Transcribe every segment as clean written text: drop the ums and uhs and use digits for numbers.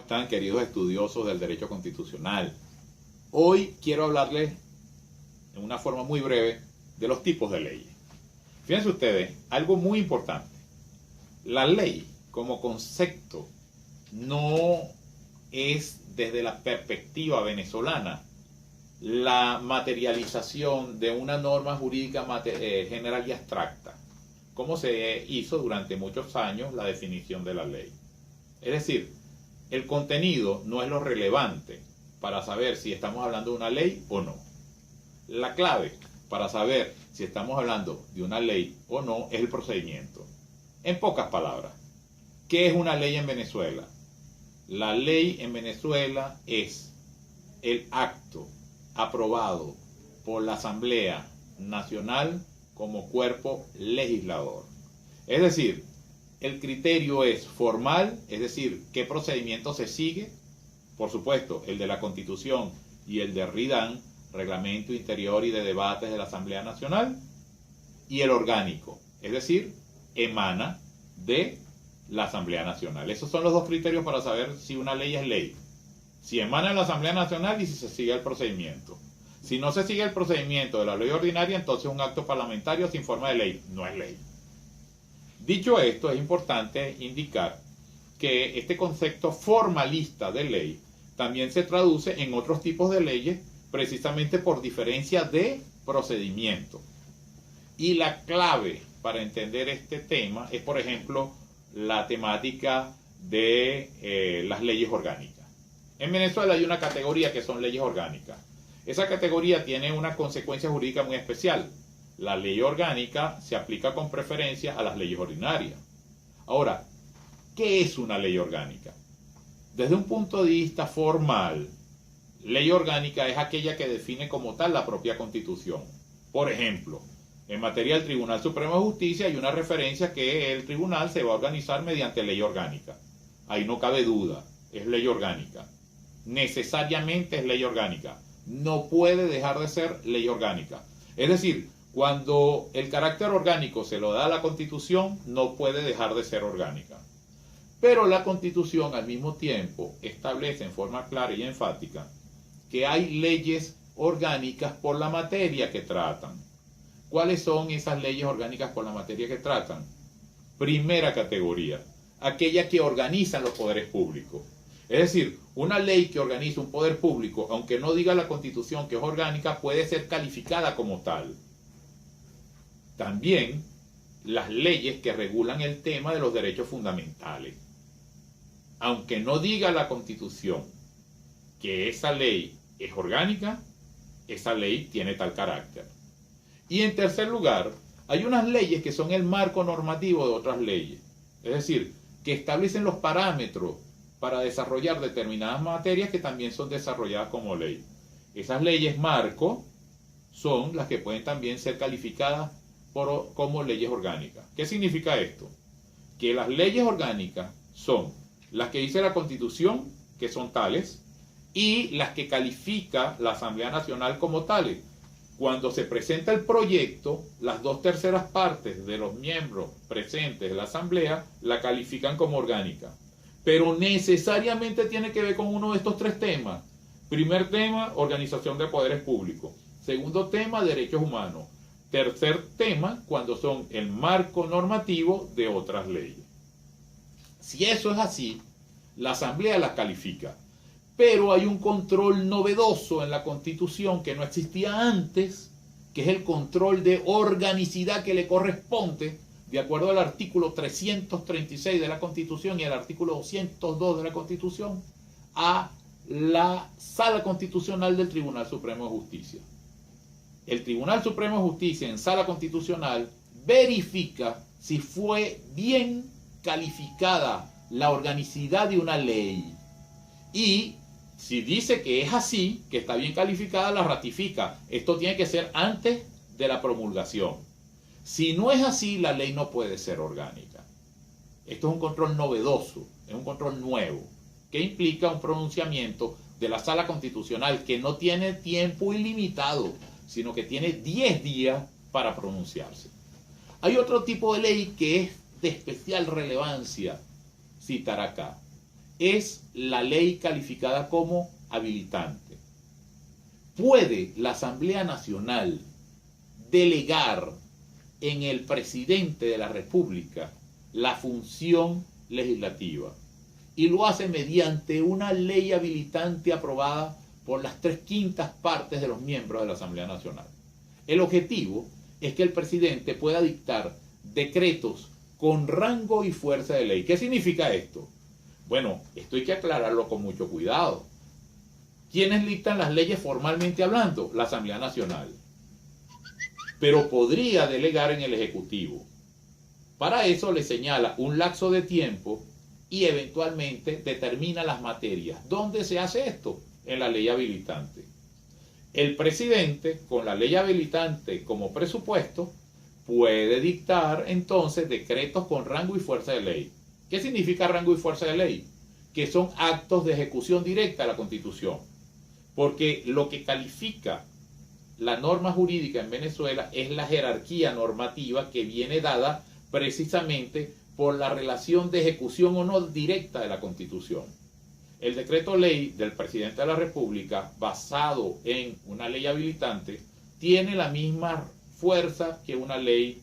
están, queridos estudiosos del derecho constitucional? Hoy quiero hablarles en una forma muy breve de los tipos de leyes. Fíjense ustedes, algo muy importante. La ley como concepto no es, desde la perspectiva venezolana, la materialización de una norma jurídica general y abstracta, como se hizo durante muchos años la definición de la ley. Es decir, el contenido no es lo relevante para saber si estamos hablando de una ley o no. La clave para saber si estamos hablando de una ley o no es el procedimiento. En pocas palabras, ¿qué es una ley en Venezuela? La ley en Venezuela es el acto aprobado por la Asamblea Nacional como cuerpo legislador. Es decir, el criterio es formal, es decir, qué procedimiento se sigue. Por supuesto, el de la Constitución y el de RIDAN, Reglamento Interior y de Debates de la Asamblea Nacional, y el orgánico, es decir, emana de la Asamblea Nacional. Esos son los dos criterios para saber si una ley es ley. Si emana de la Asamblea Nacional y si se sigue el procedimiento. Si no se sigue el procedimiento de la ley ordinaria, entonces un acto parlamentario sin forma de ley no es ley. Dicho esto, es importante indicar que este concepto formalista de ley también se traduce en otros tipos de leyes precisamente por diferencia de procedimiento. Y la clave para entender este tema es, por ejemplo, la temática de las leyes orgánicas. En Venezuela hay una categoría que son leyes orgánicas. Esa categoría tiene una consecuencia jurídica muy especial. La ley orgánica se aplica con preferencia a las leyes ordinarias. Ahora, ¿qué es una ley orgánica? Desde un punto de vista formal, ley orgánica es aquella que define como tal la propia Constitución. Por ejemplo, en materia del Tribunal Supremo de Justicia hay una referencia que el tribunal se va a organizar mediante ley orgánica. Ahí no cabe duda, es ley orgánica. Necesariamente es ley orgánica. No puede dejar de ser ley orgánica. Es decir, cuando el carácter orgánico se lo da a la Constitución, no puede dejar de ser orgánica. Pero la Constitución al mismo tiempo establece en forma clara y enfática que hay leyes orgánicas por la materia que tratan. ¿Cuáles son esas leyes orgánicas por la materia que tratan? Primera categoría, aquellas que organizan los poderes públicos. Es decir, una ley que organiza un poder público, aunque no diga la Constitución que es orgánica, puede ser calificada como tal. También las leyes que regulan el tema de los derechos fundamentales. Aunque no diga la Constitución que esa ley es orgánica, esa ley tiene tal carácter. Y en tercer lugar, hay unas leyes que son el marco normativo de otras leyes. Es decir, que establecen los parámetros para desarrollar determinadas materias que también son desarrolladas como ley. Esas leyes marco son las que pueden también ser calificadas como leyes orgánicas. ¿Qué significa esto? Que las leyes orgánicas son las que dice la Constitución, que son tales, y las que califica la Asamblea Nacional como tales. Cuando se presenta el proyecto, las 2/3 partes de los miembros presentes de la Asamblea la califican como orgánica. Pero necesariamente tiene que ver con uno de estos tres temas. Primer tema, organización de poderes públicos. Segundo tema, derechos humanos. Tercer tema, cuando son el marco normativo de otras leyes. Si eso es así, la Asamblea las califica. Pero hay un control novedoso en la Constitución que no existía antes, que es el control de organicidad que le corresponde, de acuerdo al artículo 336 de la Constitución y al artículo 202 de la Constitución, a la Sala Constitucional del Tribunal Supremo de Justicia. El Tribunal Supremo de Justicia en Sala Constitucional verifica si fue bien calificada la organicidad de una ley. Y si dice que es así, que está bien calificada, la ratifica. Esto tiene que ser antes de la promulgación. Si no es así, la ley no puede ser orgánica. Esto es un control novedoso, es un control nuevo, que implica un pronunciamiento de la Sala Constitucional que no tiene tiempo ilimitado, sino que tiene 10 días para pronunciarse. Hay otro tipo de ley que es de especial relevancia citar acá. es la ley calificada como habilitante. ¿Puede la Asamblea Nacional delegar en el presidente de la República la función legislativa? Y lo hace mediante una ley habilitante aprobada por las 3/5 partes de los miembros de la Asamblea Nacional. El objetivo es que el presidente pueda dictar decretos con rango y fuerza de ley. ¿Qué significa esto? Bueno, esto hay que aclararlo con mucho cuidado. ¿Quiénes dictan las leyes formalmente hablando? La Asamblea Nacional. Pero podría delegar en el Ejecutivo. Para eso le señala un lapso de tiempo y eventualmente determina las materias. ¿Dónde se hace esto? En la ley habilitante. El presidente, con la ley habilitante como presupuesto, puede dictar entonces decretos con rango y fuerza de ley. ¿Qué significa rango y fuerza de ley? Que son actos de ejecución directa a la Constitución. Porque lo que califica la norma jurídica en Venezuela es la jerarquía normativa que viene dada precisamente por la relación de ejecución o no directa de la Constitución. El decreto ley del presidente de la República, basado en una ley habilitante, tiene la misma fuerza que una ley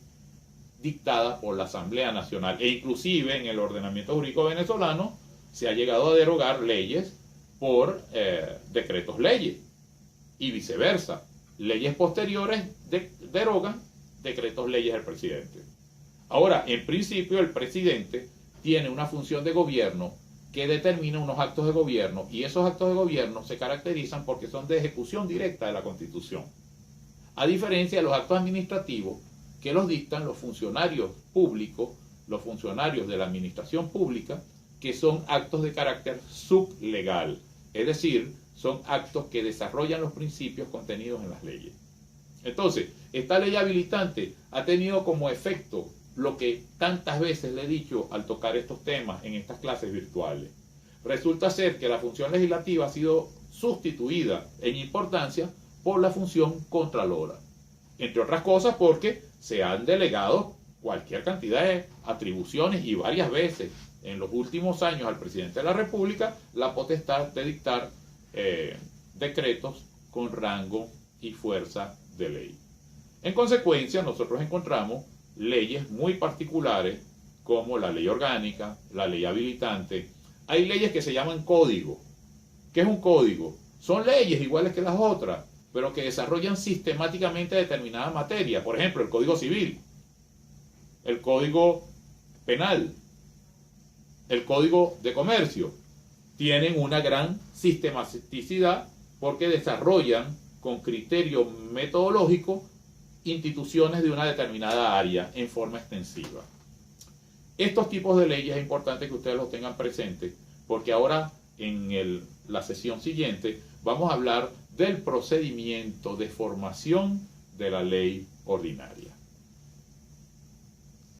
dictada por la Asamblea Nacional. E inclusive en el ordenamiento jurídico venezolano se ha llegado a derogar leyes por decretos leyes y viceversa. Leyes posteriores derogan decretos leyes del presidente. Ahora, en principio, el presidente tiene una función de gobierno que determina unos actos de gobierno, y esos actos de gobierno se caracterizan porque son de ejecución directa de la Constitución. A diferencia de los actos administrativos que los dictan los funcionarios públicos, los funcionarios de la administración pública, que son actos de carácter sublegal, es decir, son actos que desarrollan los principios contenidos en las leyes. Entonces, esta ley habilitante ha tenido como efecto lo que tantas veces le he dicho al tocar estos temas en estas clases virtuales. Resulta ser que la función legislativa ha sido sustituida en importancia por la función contralora. Entre otras cosas porque se han delegado cualquier cantidad de atribuciones y varias veces en los últimos años al presidente de la República la potestad de dictar decretos con rango y fuerza de ley. En consecuencia, nosotros encontramos leyes muy particulares como la ley orgánica, la ley habilitante. Hay leyes que se llaman código. ¿Qué es un código? Son leyes iguales que las otras, pero que desarrollan sistemáticamente determinada materia. Por ejemplo, el Código Civil, el Código Penal, el Código de Comercio. Tienen una gran sistematicidad porque desarrollan con criterio metodológico instituciones de una determinada área en forma extensiva. Estos tipos de leyes es importante que ustedes los tengan presentes porque ahora en la sesión siguiente vamos a hablar del procedimiento de formación de la ley ordinaria.